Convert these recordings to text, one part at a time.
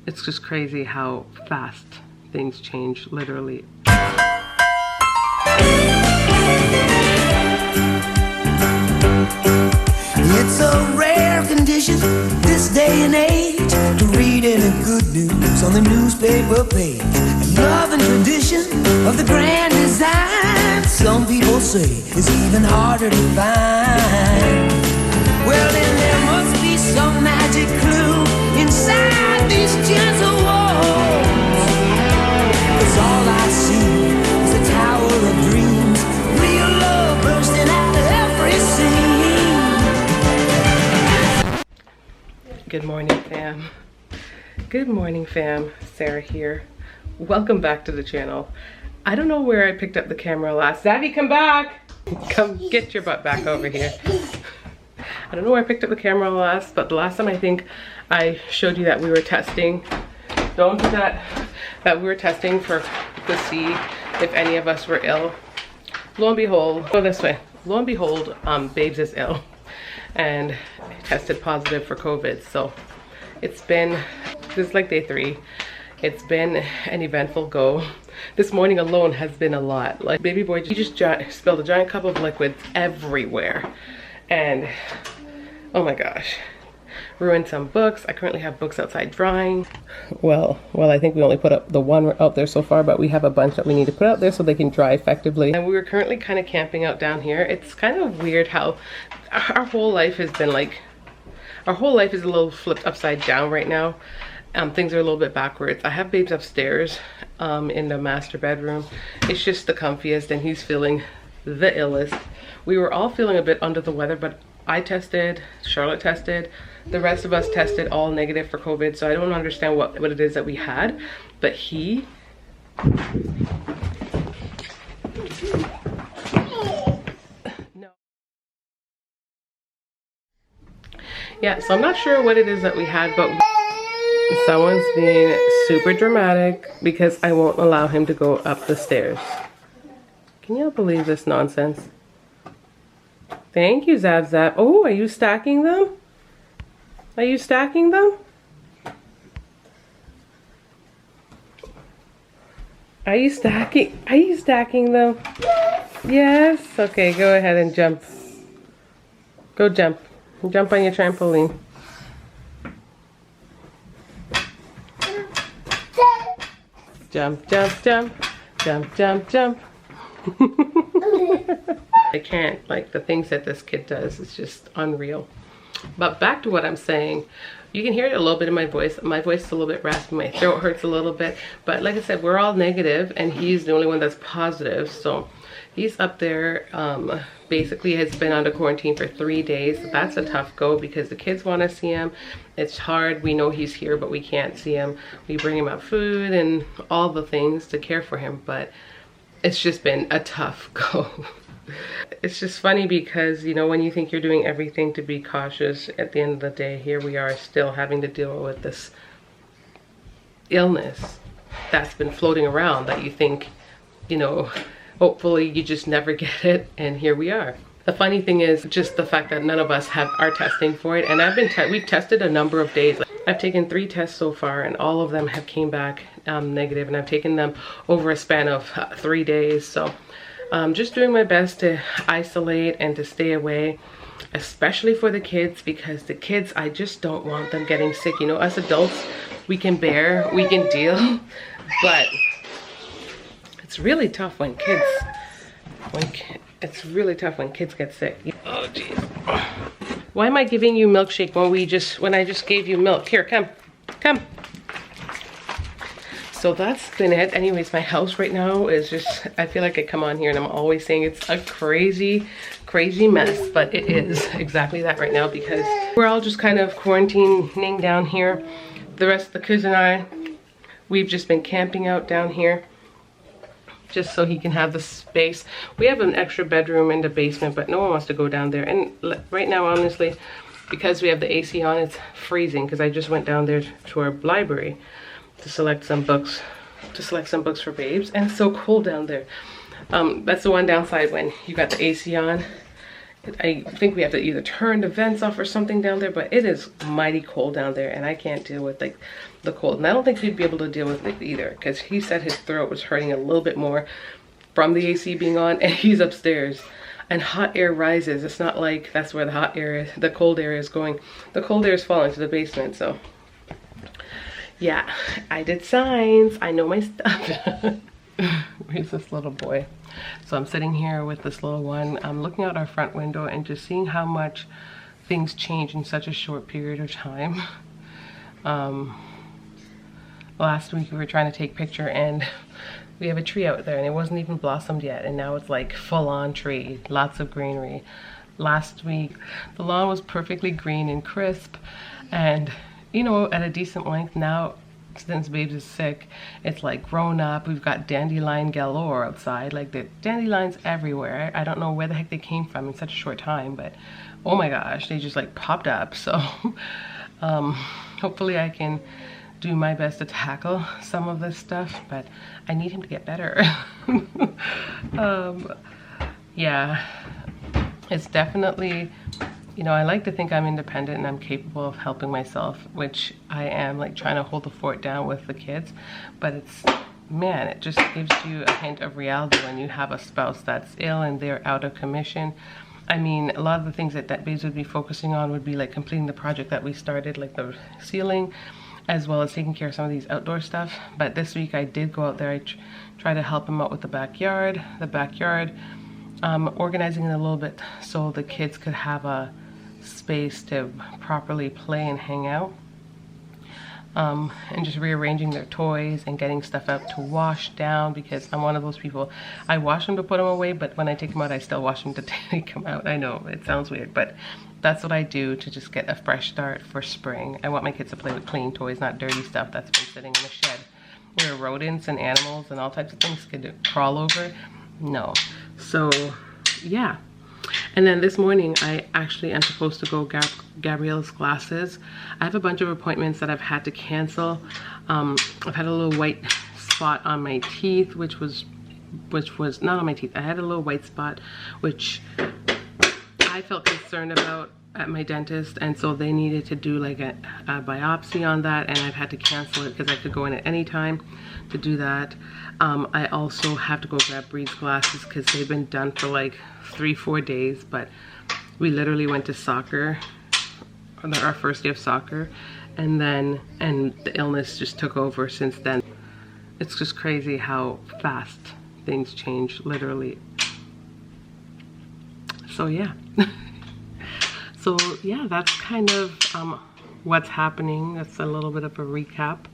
It's just crazy how fast things change, literally. It's a rare condition this day and age to read any good news on the newspaper page. Love and tradition of the grand design, some people say, is even harder to find. Well, then there must be some magic clue inside these gentle walls, 'cause all I see is a tower of dreams, real love bursting out of every scene. Good morning, fam. Good morning, fam. Sarah here. Welcome back to the channel. I don't know where I picked up the camera last. Zabby, come back. Come get your butt back over here. I don't know where I picked up the camera last, but the last time I think I showed you that we were testing. Don't do that. That we were testing to see if any of us were ill. Lo and behold, go this way. Lo and behold, Babes is ill and tested positive for COVID. So it's been, this is like day 3. It's been an eventful go. This morning alone has been a lot. Like, baby boy, he just spilled a giant cup of liquids everywhere. And oh my gosh, ruined some books. I currently have books outside drying. Well, I think we only put up the one out there so far, but we have a bunch that we need to put out there so they can dry effectively. And we were currently kind of camping out down here. It's kind of weird how our whole life has been like, our whole life is a little flipped upside down right now. Things are a little bit backwards. I have Babes upstairs in the master bedroom. It's just the comfiest, and he's feeling the illest. We were all feeling a bit under the weather, but I tested, Charlotte tested, the rest of us tested all negative for COVID, so I don't understand what it is that we had, but he... No. Yeah, so I'm not sure what it is that we had, but someone's being super dramatic because I won't allow him to go up the stairs. Can you believe this nonsense? Thank you, Zab Zab. Oh, are you stacking them? Are you stacking them? Are you stacking them? Yes. Okay, go ahead and jump. Go jump. Jump on your trampoline. Jump, jump, jump. Jump, jump, jump. I can't, like, the things that this kid does is just unreal. But back to what I'm saying, you can hear it a little bit in my voice. My voice is a little bit raspy, my throat hurts a little bit, but like I said, we're all negative and he's the only one that's positive. So he's up there, basically has been under quarantine for 3 days. That's a tough go because the kids want to see him. It's hard. We know he's here, but we can't see him. We bring him out food and all the things to care for him, but it's just been a tough go. It's just funny because, you know, when you think you're doing everything to be cautious, at the end of the day, here we are still having to deal with this illness that's been floating around that you think, you know, hopefully you just never get it, and here we are. The funny thing is just the fact that none of us are testing for it, and we've tested a number of days. I've taken 3 tests so far, and all of them have came back negative, and I've taken them over a span of 3 days. So just doing my best to isolate and to stay away, especially for the kids, because the kids, I just don't want them getting sick. You know, us adults, we can bear, we can deal, but it's really tough when kids, it's really tough when kids get sick. Oh geez. Why am I giving you milkshake when I just gave you milk? Here, come. So that's been it. Anyways, my house right now is just, I feel like I come on here and I'm always saying it's a crazy mess, but it is exactly that right now because we're all just kind of quarantining down here. The rest of the kids and I, we've just been camping out down here just so he can have the space. We have an extra bedroom in the basement, but no one wants to go down there. And right now, honestly, because we have the AC on, it's freezing because I just went down there to our library to select some books for Babes, and it's so cold down there. That's the one downside when you got the AC on. I think we have to either turn the vents off or something down there, but it is mighty cold down there and I can't deal with like the cold. And I don't think he'd be able to deal with it either, because he said his throat was hurting a little bit more from the AC being on, and he's upstairs and hot air rises. It's not like that's where the hot air is, the cold air is going. The cold air is falling to the basement. So yeah, I did signs. I know my stuff. Where's this little boy? So I'm sitting here with this little one. I'm looking out our front window and just seeing how much things change in such a short period of time. Last week we were trying to take picture and we have a tree out there and it wasn't even blossomed yet, and now it's like full-on tree, lots of greenery. Last week the lawn was perfectly green and crisp and, you know, at a decent length. Now since Babes is sick, it's like grown up. We've got dandelion galore outside, like the dandelions everywhere. I don't know where the heck they came from in such a short time, but oh my gosh, they just like popped up. So hopefully I can do my best to tackle some of this stuff, but I need him to get better. Yeah, it's definitely, you know, I like to think I'm independent and I'm capable of helping myself, which I am, like trying to hold the fort down with the kids. But it's, man, it just gives you a hint of reality when you have a spouse that's ill and they're out of commission. I mean, a lot of the things that Babes would be focusing on would be like completing the project that we started, like the ceiling, as well as taking care of some of these outdoor stuff. But this week I did go out there. I try to help him out with the backyard. Organizing it a little bit so the kids could have a space to properly play and hang out, and just rearranging their toys and getting stuff out to wash down, because I'm one of those people, I wash them to put them away, but when I take them out I still wash them to take them out. I know it sounds weird, but that's what I do to just get a fresh start for spring. I want my kids to play with clean toys, not dirty stuff that's been sitting in the shed where rodents and animals and all types of things could crawl over. No. So yeah. And then this morning I actually am supposed to go grab Gabrielle's glasses. I have a bunch of appointments that I've had to cancel. I've had a little white spot on my teeth, which was not on my teeth. I had a little white spot which I felt concerned about at my dentist, and so they needed to do like a biopsy on that, and I've had to cancel it because I could go in at any time to do that. I also have to go grab Bree's glasses because they've been done for like 3-4 days, but we literally went to soccer, our first day of soccer, and the illness just took over since then. It's just crazy how fast things change, literally. So yeah. So yeah, that's kind of what's happening. That's a little bit of a recap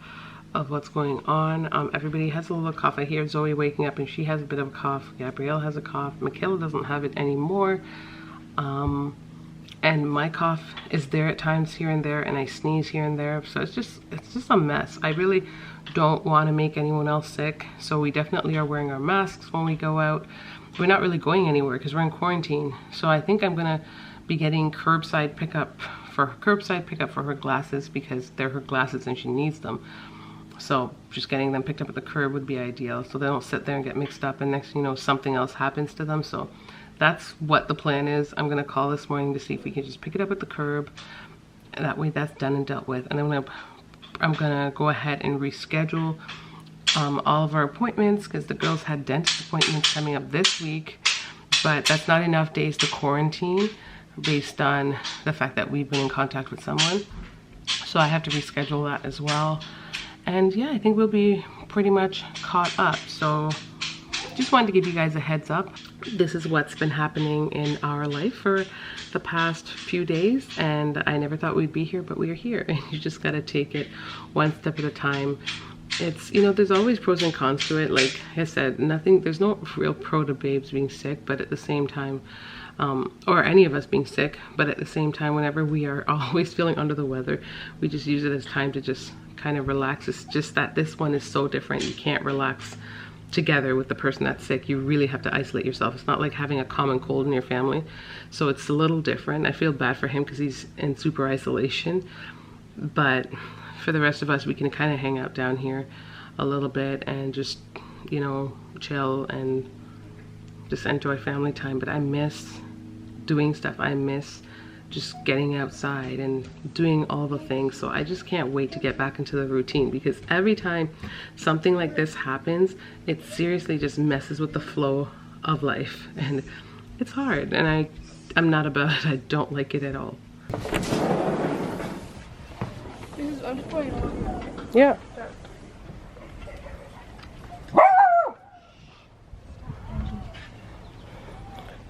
of what's going on. Everybody has a little cough. I hear Zoe waking up and she has a bit of a cough. Gabrielle has a cough. Michaela doesn't have it anymore. And my cough is there at times here and there, and I sneeze here and there. So it's just a mess. I really don't want to make anyone else sick. So we definitely are wearing our masks when we go out. We're not really going anywhere because we're in quarantine. So I think I'm gonna be getting curbside pickup for her glasses, because they're her glasses and she needs them. So just getting them picked up at the curb would be ideal, so they don't sit there and get mixed up and next thing you know something else happens to them. So that's what the plan is. I'm gonna call this morning to see if we can just pick it up at the curb. That way that's done and dealt with. And then I'm gonna go ahead and reschedule all of our appointments, because the girls had dentist appointments coming up this week, but that's not enough days to quarantine based on the fact that we've been in contact with someone. So I have to reschedule that as well. And yeah, I think we'll be pretty much caught up. So just wanted to give you guys a heads up. This is what's been happening in our life for the past few days, and I never thought we'd be here, but we are here. And you just gotta take it one step at a time. It's, you know, there's always pros and cons to it. Like I said, there's no real pro to Babes being sick, but at the same time, or any of us being sick, but at the same time, whenever we are always feeling under the weather, we just use it as time to just kind of relax. It's just that this one is so different. You can't relax together with the person that's sick. You really have to isolate yourself. It's not like having a common cold in your family. So it's a little different. I feel bad for him because he's in super isolation, but for the rest of us, we can kind of hang out down here a little bit and just, you know, chill and just enjoy family time. But I miss doing stuff. I miss just getting outside and doing all the things. So I just can't wait to get back into the routine, because every time something like this happens, it seriously just messes with the flow of life, and it's hard, and I'm not about it. I don't like it at all. Yeah.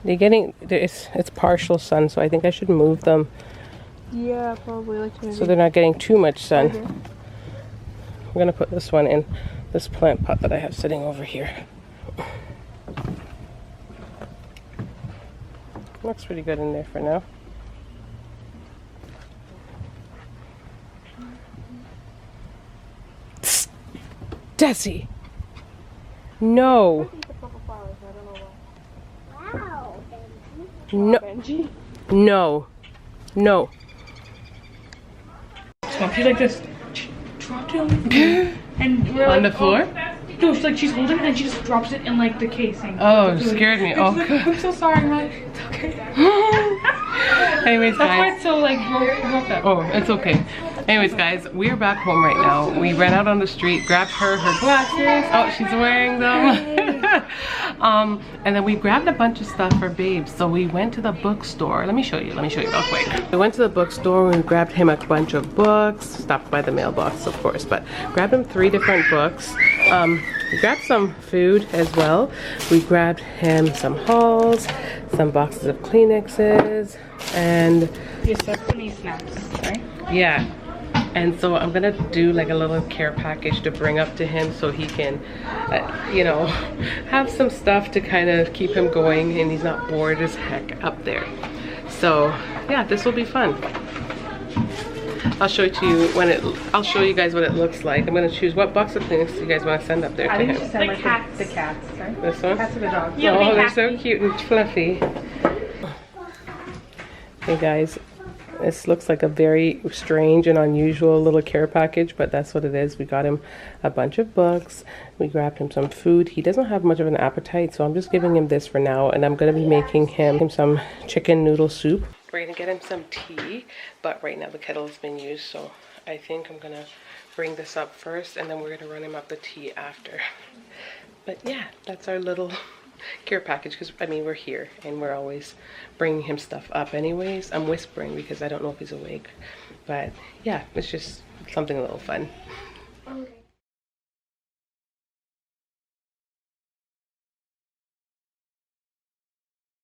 They're getting, it's partial sun, so I think I should move them. Yeah, probably, like maybe. So they're not getting too much sun. Okay. I'm gonna put this one in this plant pot that I have sitting over here. Looks pretty good in there for now. Desi! No! No! No! No! So she's like this. She dropped it and we're On like, the floor? Oh. No, she's like, she's holding it and she just drops it in like the casing. Oh, scared me. Oh, like, I'm so sorry, I'm like, it's okay. Anyways, That's why guys. it's so like broke up. Oh, it's okay. Anyways, guys, we're back home right now. We ran out on the street, grabbed her glasses. Oh, she's wearing them. And then we grabbed a bunch of stuff for Babes. So we went to the bookstore. Let me show you real quick. We went to the bookstore and we grabbed him a bunch of books. Stopped by the mailbox, of course, but grabbed him 3 different books. We grabbed some food as well. We grabbed him some Halls, some boxes of Kleenexes, and Yosemite snacks, right? yeah. And so I'm gonna do like a little care package to bring up to him so he can, you know, have some stuff to kind of keep him going and he's not bored as heck up there. So yeah, this will be fun. I'll show it to you when I'll show you guys what it looks like. I'm gonna choose what box of Kleenex you guys want to send up there to him. The cats. The cats, right? This one? Cats or the dogs. Yeah, oh, they're so cute and fluffy. Hey guys, this looks like a very strange and unusual little care package, but that's what it is. We got him a bunch of books. We grabbed him some food. He doesn't have much of an appetite, so I'm just giving him this for now, and I'm going to be making him some chicken noodle soup. We're going to get him some tea, but right now the kettle has been used, so I think I'm going to bring this up first, and then we're going to run him up the tea after. But yeah, that's our little care package, because I mean, we're here and we're always bringing him stuff up anyways. I'm whispering because I don't know if he's awake, but yeah, it's just something a little fun.